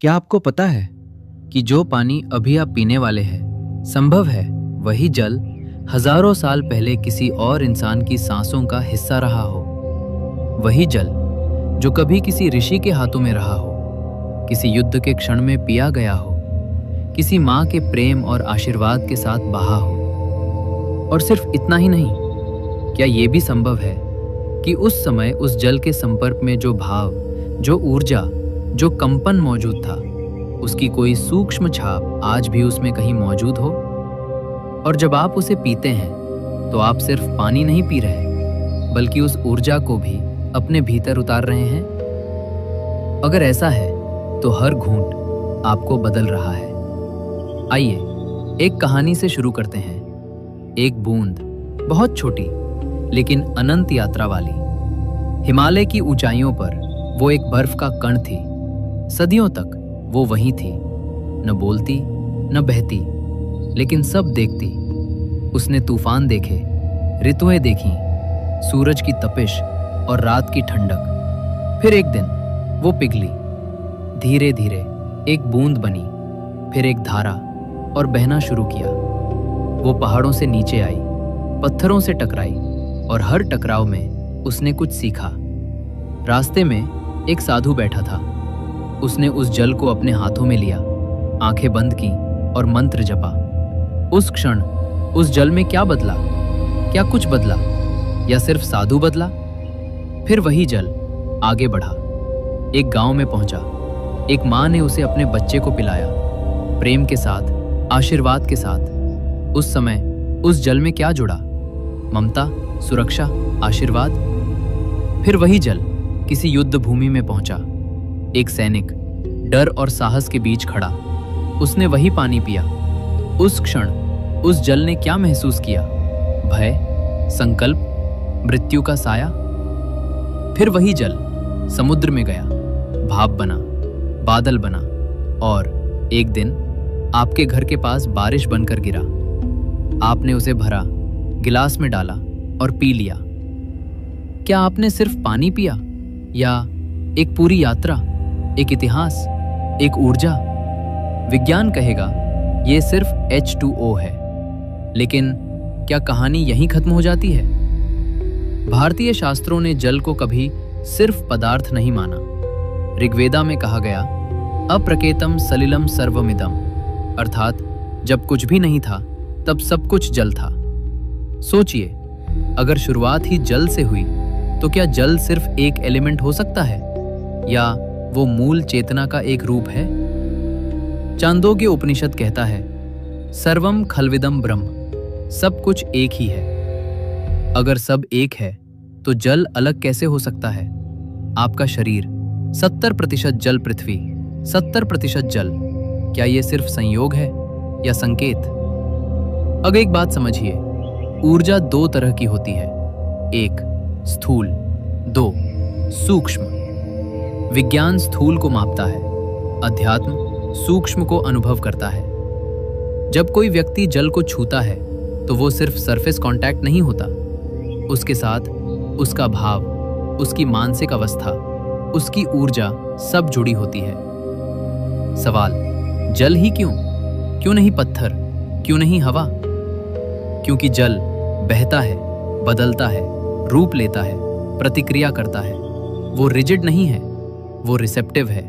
क्या आपको पता है कि जो पानी अभी आप पीने वाले हैं संभव है वही जल हजारों साल पहले किसी और इंसान की सांसों का हिस्सा रहा हो। वही जल जो कभी किसी ऋषि के हाथों में रहा हो, किसी युद्ध के क्षण में पिया गया हो, किसी माँ के प्रेम और आशीर्वाद के साथ बहा हो। और सिर्फ इतना ही नहीं, क्या ये भी संभव है कि उस समय उस जल के संपर्क में जो भाव, जो ऊर्जा, जो कंपन मौजूद था, उसकी कोई सूक्ष्म छाप आज भी उसमें कहीं मौजूद हो। और जब आप उसे पीते हैं तो आप सिर्फ पानी नहीं पी रहे, बल्कि उस ऊर्जा को भी अपने भीतर उतार रहे हैं। अगर ऐसा है तो हर घूंट आपको बदल रहा है। आइए एक कहानी से शुरू करते हैं। एक बूंद, बहुत छोटी लेकिन अनंत यात्रा वाली। हिमालय की ऊंचाइयों पर वो एक बर्फ का कण थी। सदियों तक वो वहीं थी, न बोलती न बहती, लेकिन सब देखती। उसने तूफान देखे, ऋतुएं देखी, सूरज की तपिश और रात की ठंडक। फिर एक दिन वो पिघली, धीरे धीरे एक बूंद बनी, फिर एक धारा, और बहना शुरू किया। वो पहाड़ों से नीचे आई, पत्थरों से टकराई, और हर टकराव में उसने कुछ सीखा। रास्ते में एक साधु बैठा था। उसने उस जल को अपने हाथों में लिया, आंखें बंद की और मंत्र जपा। उस क्षण उस जल में क्या बदला? क्या कुछ बदला, या सिर्फ साधु बदला? फिर वही जल आगे बढ़ा, एक गांव में पहुंचा। एक माँ ने उसे अपने बच्चे को पिलाया, प्रेम के साथ, आशीर्वाद के साथ। उस समय उस जल में क्या जुड़ा? ममता, सुरक्षा, आशीर्वाद। फिर वही जल किसी युद्ध भूमि में पहुंचा। एक सैनिक डर और साहस के बीच खड़ा, उसने वही पानी पिया। उस क्षण उस जल ने क्या महसूस किया? भय, संकल्प, मृत्यु का साया। फिर वही जल समुद्र में गया, भाप बना, बादल बना, और एक दिन आपके घर के पास बारिश बनकर गिरा। आपने उसे भरा, गिलास में डाला और पी लिया। क्या आपने सिर्फ पानी पिया, या एक पूरी यात्रा, एक इतिहास, एक ऊर्जा? विज्ञान कहेगा ये सिर्फ H2O है, लेकिन क्या कहानी यहीं खत्म हो जाती है? भारतीय शास्त्रों ने जल को कभी सिर्फ पदार्थ नहीं माना। ऋग्वेदा में कहा गया, अप्रकेतम सलिलम सर्वमिदम, अर्थात जब कुछ भी नहीं था तब सब कुछ जल था। सोचिए, अगर शुरुआत ही जल से हुई तो क्या जल सिर्फ एक एलिमेंट हो सकता है, या वो मूल चेतना का एक रूप है? चांदोग्य उपनिषद कहता है, सर्वम खल्विदम ब्रह्म, सब कुछ एक ही है। अगर सब एक है तो जल अलग कैसे हो सकता है? आपका शरीर 70% जल, पृथ्वी 70% जल। क्या ये सिर्फ संयोग है या संकेत? अब एक बात समझिए, ऊर्जा दो तरह की होती है, एक स्थूल, दो सूक्ष्म। विज्ञान स्थूल को मापता है, अध्यात्म सूक्ष्म को अनुभव करता है। जब कोई व्यक्ति जल को छूता है तो वो सिर्फ सरफेस कांटेक्ट नहीं होता, उसके साथ उसका भाव, उसकी मानसिक अवस्था, उसकी ऊर्जा सब जुड़ी होती है। सवाल, जल ही क्यों? क्यों नहीं पत्थर? क्यों नहीं हवा? क्योंकि जल बहता है, बदलता है, रूप लेता है, प्रतिक्रिया करता है। वो रिजिड नहीं है, वो रिसेप्टिव है,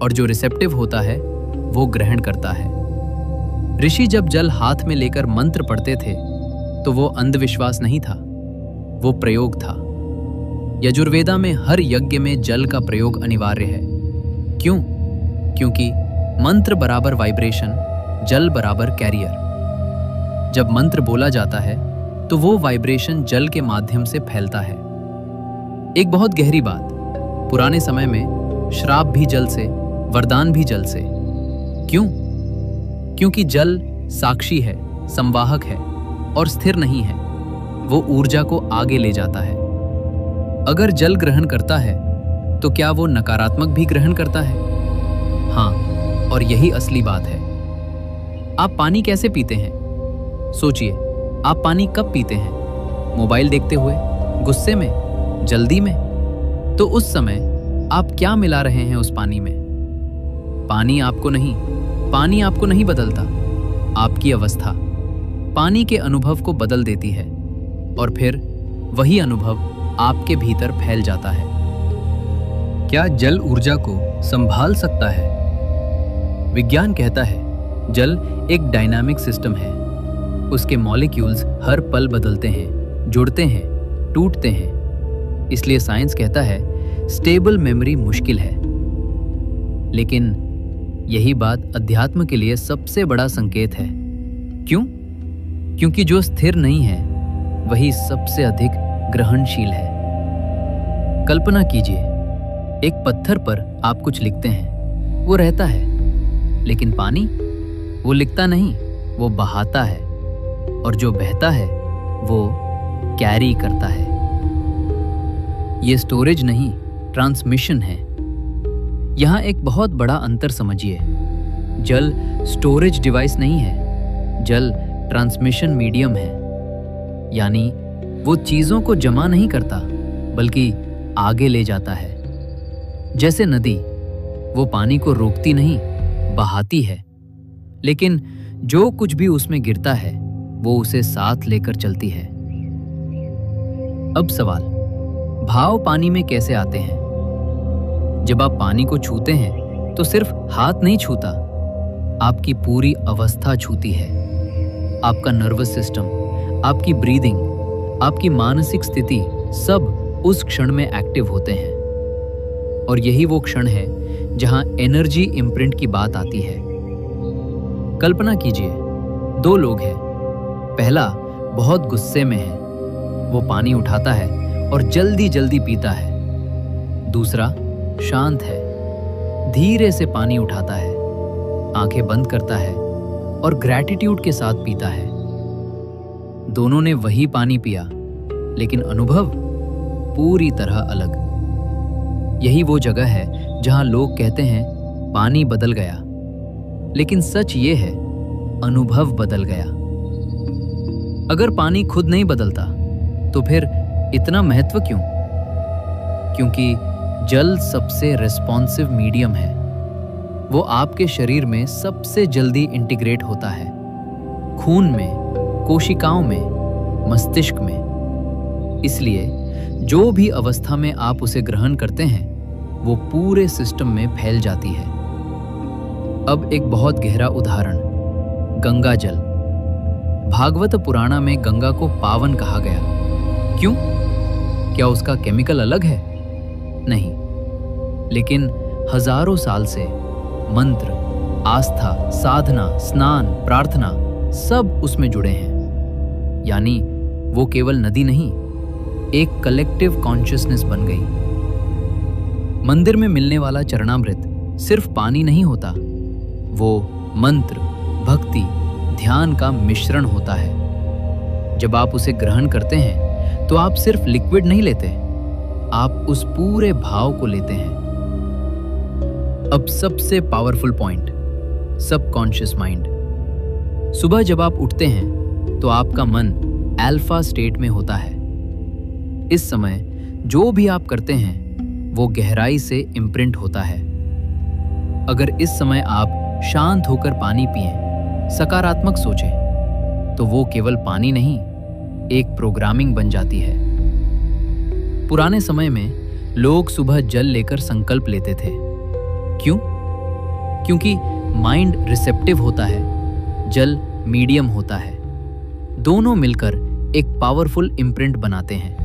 और जो रिसेप्टिव होता है वो ग्रहण करता है। ऋषि जब जल हाथ में लेकर मंत्र पढ़ते थे तो वो अंधविश्वास नहीं था, वो प्रयोग था। यजुर्वेदा में हर यज्ञ में जल का प्रयोग अनिवार्य है। क्यों? क्योंकि मंत्र बराबर वाइब्रेशन, जल बराबर कैरियर। जब मंत्र बोला जाता है तो वो वाइब्रेशन जल के माध्यम से फैलता है। एक बहुत गहरी बात, पुराने समय में श्राप भी जल से, वरदान भी जल से। क्यों? क्योंकि जल साक्षी है, संवाहक है और स्थिर नहीं है। वो ऊर्जा को आगे ले जाता है। अगर जल ग्रहण करता है तो क्या वो नकारात्मक भी ग्रहण करता है? हाँ, और यही असली बात है। आप पानी कैसे पीते हैं? सोचिए, आप पानी कब पीते हैं? मोबाइल देखते हुए, गुस्से में, जल्दी में? तो उस समय आप क्या मिला रहे हैं उस पानी में? पानी आपको नहीं बदलता, आपकी अवस्था पानी के अनुभव को बदल देती है और फिर वही अनुभव आपके भीतर फैल जाता है। क्या जल ऊर्जा को संभाल सकता है? विज्ञान कहता है जल एक डायनामिक सिस्टम है। उसके मॉलिक्यूल्स हर पल बदलते हैं, जुड़ते हैं, टूटते हैं। इसलिए साइंस कहता है स्टेबल मेमोरी मुश्किल है। लेकिन यही बात अध्यात्म के लिए सबसे बड़ा संकेत है। क्यों? क्योंकि जो स्थिर नहीं है वही सबसे अधिक ग्रहणशील है। कल्पना कीजिए, एक पत्थर पर आप कुछ लिखते हैं, वो रहता है, लेकिन पानी वो लिखता नहीं, वो बहाता है, और जो बहता है वो कैरी करता है। ये स्टोरेज नहीं, ट्रांसमिशन है। यहां एक बहुत बड़ा अंतर समझिए। जल स्टोरेज डिवाइस नहीं है, जल ट्रांसमिशन मीडियम है। यानी वो चीजों को जमा नहीं करता बल्कि आगे ले जाता है। जैसे नदी, वो पानी को रोकती नहीं, बहाती है, लेकिन जो कुछ भी उसमें गिरता है वो उसे साथ लेकर चलती है। अब सवाल, भाव पानी में कैसे आते हैं? जब आप पानी को छूते हैं तो सिर्फ हाथ नहीं छूता, आपकी पूरी अवस्था छूती है। आपका नर्वस सिस्टम, आपकी ब्रीदिंग, आपकी मानसिक स्थिति सब उस क्षण में एक्टिव होते हैं। और यही वो क्षण है जहां एनर्जी इम्प्रिंट की बात आती है। कल्पना कीजिए, दो लोग हैं। पहला बहुत गुस्से में है, वो पानी उठाता है और जल्दी जल्दी पीता है। दूसरा शांत है, धीरे से पानी उठाता है, आंखें बंद करता है और ग्रैटिट्यूड के साथ पीता है। दोनों ने वही पानी पिया, लेकिन अनुभव पूरी तरह अलग। यही वो जगह है जहां लोग कहते हैं पानी बदल गया, लेकिन सच ये है अनुभव बदल गया। अगर पानी खुद नहीं बदलता तो फिर इतना महत्व क्यों? क्योंकि जल सबसे रिस्पॉन्सिव मीडियम है। वो आपके शरीर में सबसे जल्दी इंटीग्रेट होता है, खून में, कोशिकाओं में, मस्तिष्क में। इसलिए जो भी अवस्था में आप उसे ग्रहण करते हैं वो पूरे सिस्टम में फैल जाती है। अब एक बहुत गहरा उदाहरण, गंगा जल। भागवत पुराण में गंगा को पावन कहा गया। क्यों? क्या उसका केमिकल अलग है? नहीं, लेकिन हजारों साल से मंत्र, आस्था, साधना, स्नान, प्रार्थना सब उसमें जुड़े हैं। यानी वो केवल नदी नहीं, एक कलेक्टिव कॉन्शियसनेस बन गई। मंदिर में मिलने वाला चरणामृत सिर्फ पानी नहीं होता, वो मंत्र, भक्ति, ध्यान का मिश्रण होता है। जब आप उसे ग्रहण करते हैं तो आप सिर्फ लिक्विड नहीं लेते, आप उस पूरे भाव को लेते हैं। अब सबसे पावरफुल पॉइंट, सबकॉन्शियस माइंड। सुबह जब आप उठते हैं तो आपका मन अल्फा स्टेट में होता है। इस समय जो भी आप करते हैं वो गहराई से इम्प्रिंट होता है। अगर इस समय आप शांत होकर पानी पिएं, सकारात्मक सोचें, तो वो केवल पानी नहीं, एक प्रोग्रामिंग बन जाती है। पुराने समय में लोग सुबह जल लेकर संकल्प लेते थे। क्यों? क्योंकि माइंड रिसेप्टिव होता है, जल मीडियम होता है। दोनों मिलकर एक पावरफुल इम्प्रिंट बनाते हैं।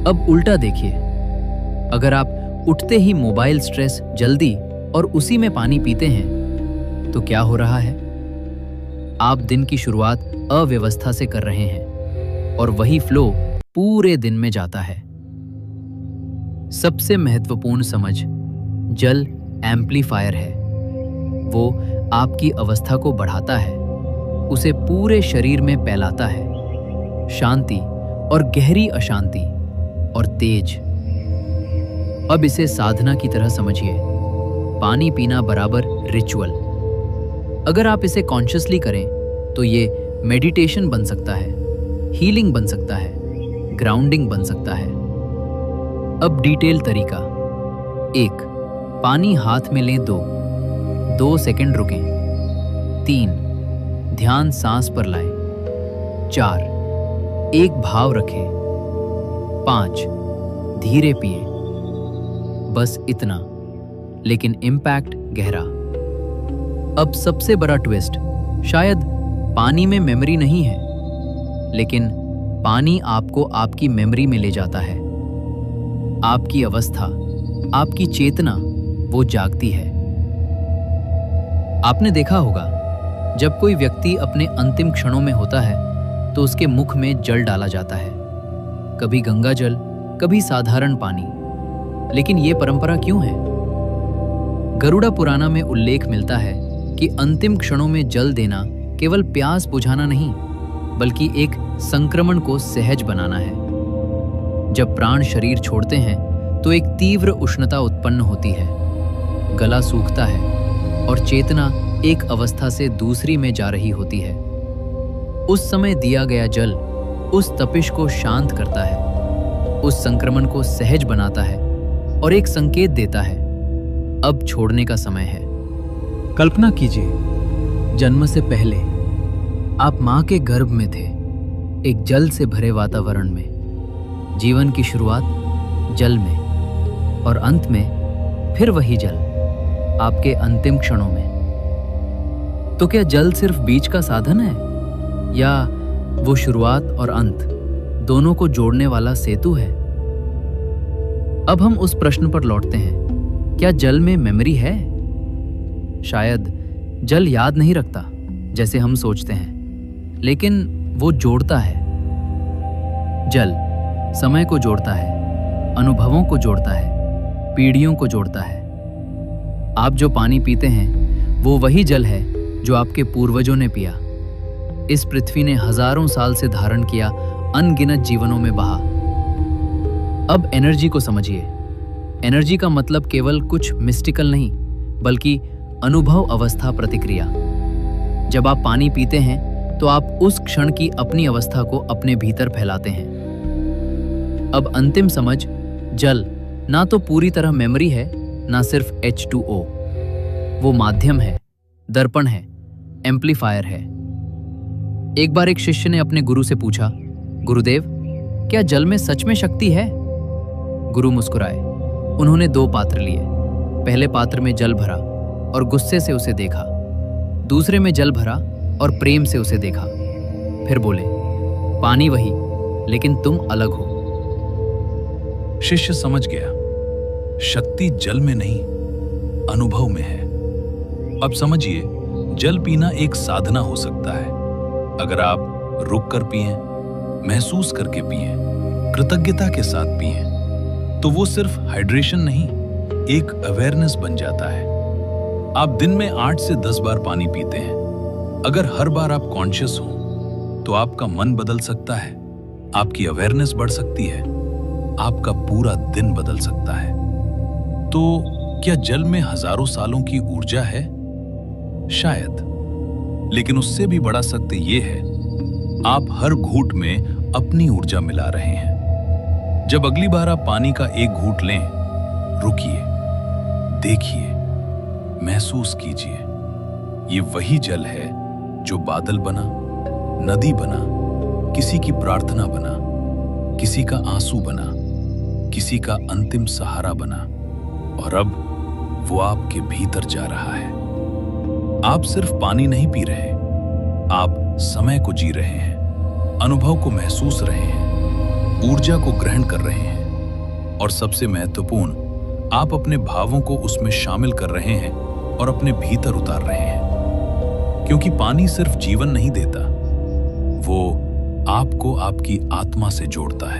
अब उल्टा देखिए, अगर आप उठते ही मोबाइल स्ट्रेस जल्दी और उसी में पानी पीते हैं तो क्या हो रहा है? आप दिन की शुरुआत अव्यवस्था से कर रहे हैं और वही फ्लो पूरे दिन में जाता है। सबसे महत्वपूर्ण समझ, जल एम्प्लीफायर है। वो आपकी अवस्था को बढ़ाता है, उसे पूरे शरीर में फैलाता है। शांति और गहरी अशांति और तेज। अब इसे साधना की तरह समझिए। पानी पीना बराबर रिचुअल। अगर आप इसे कॉन्शियसली करें तो ये मेडिटेशन बन सकता है, हीलिंग बन सकता है, ग्राउंडिंग बन सकता है। अब डिटेल तरीका। 1. पानी हाथ में लें 2 सेकंड रुकें। 3 ध्यान सांस पर लाएं। 4 एक भाव रखें। 5 धीरे पिएं। बस इतना, लेकिन इम्पैक्ट गहरा। अब सबसे बड़ा ट्विस्ट, शायद पानी में मेमोरी नहीं है, लेकिन पानी आपको आपकी मेमोरी में ले जाता है। आपकी अवस्था, आपकी चेतना वो जागती है। आपने देखा होगा, जब कोई व्यक्ति अपने अंतिम क्षणों में होता है तो उसके मुख में जल डाला जाता है, कभी गंगा जल, कभी साधारण पानी। लेकिन ये परंपरा क्यों है? गरुड़ा पुराना में उल्लेख मिलता है कि अंतिम क्षणों में जल देना केवल प्यास बुझाना नहीं, बल्कि एक संक्रमण को सहज बनाना है। जब प्राण शरीर छोड़ते हैं तो एक तीव्र उष्णता उत्पन्न होती है, गला सूखता है और चेतना एक अवस्था से दूसरी में जा रही होती है। उस समय दिया गया जल उस तपिश को शांत करता है, उस संक्रमण को सहज बनाता है और एक संकेत देता है, अब छोड़ने का समय है। कल्पना कीजिए, जन्म से पहले आप मां के गर्भ में थे, एक जल से भरे वातावरण में। जीवन की शुरुआत जल में और अंत में फिर वही जल, आपके अंतिम क्षणों में। तो क्या जल सिर्फ बीच का साधन है, या वो शुरुआत और अंत दोनों को जोड़ने वाला सेतु है? अब हम उस प्रश्न पर लौटते हैं, क्या जल में मेमोरी है? शायद जल याद नहीं रखता जैसे हम सोचते हैं, लेकिन वो जोड़ता है। जल समय को जोड़ता है, अनुभवों को जोड़ता है, पीढ़ियों को जोड़ता है। आप जो पानी पीते हैं वो वही जल है जो आपके पूर्वजों ने पिया, इस पृथ्वी ने हजारों साल से धारण किया, अनगिनत जीवनों में बहा। अब एनर्जी को समझिए। एनर्जी का मतलब केवल कुछ मिस्टिकल नहीं, बल्कि अनुभव अवस्था प्रतिक्रिया। जब आप पानी पीते हैं तो आप उस क्षण की अपनी अवस्था को अपने भीतर फैलाते हैं। अब अंतिम समझ, जल ना तो पूरी तरह मेमोरी है, ना सिर्फ H2O। वो माध्यम है, दर्पण है, एम्पलीफायर है। एक बार एक शिष्य ने अपने गुरु से पूछा, गुरुदेव, क्या जल में सच में शक्ति है? गुरु मुस्कुराए। उन्होंने 2 पात्र लिए। पहले पात्र में जल भरा और गुस्से से उसे देखा, दूसरे में जल भरा और प्रेम से उसे देखा। फिर बोले, पानी वही, लेकिन तुम अलग हो। शिष्य समझ गया, शक्ति जल में नहीं, अनुभव में है। अब समझिए, जल पीना एक साधना हो सकता है। अगर आप रुक कर पिएं, महसूस करके पिएं, कृतज्ञता के साथ पिएं, तो वो सिर्फ हाइड्रेशन नहीं, एक अवेयरनेस बन जाता है। आप दिन में 8 से 10 बार पानी पीते हैं। अगर हर बार आप कॉन्शियस हो तो आपका मन बदल सकता है, आपकी अवेयरनेस बढ़ सकती है, आपका पूरा दिन बदल सकता है। तो क्या जल में हजारों सालों की ऊर्जा है? शायद, लेकिन उससे भी बड़ा सत्य ये है, आप हर घूंट में अपनी ऊर्जा मिला रहे हैं। जब अगली बार आप पानी का एक घूंट लें, रुकिए, देखिए, महसूस कीजिए। ये वही जल है जो बादल बना, नदी बना, किसी की प्रार्थना बना, किसी का आंसू बना, किसी का अंतिम सहारा बना, और अब वो आपके भीतर जा रहा है। आप सिर्फ पानी नहीं पी रहे, आप समय को जी रहे हैं, अनुभव को महसूस रहे हैं, ऊर्जा को ग्रहण कर रहे हैं, और सबसे महत्वपूर्ण, आप अपने भावों को उसमें शामिल कर रहे हैं और अपने भीतर उतार रहे हैं। क्योंकि पानी सिर्फ जीवन नहीं देता, वो आपको आपकी आत्मा से जोड़ता है।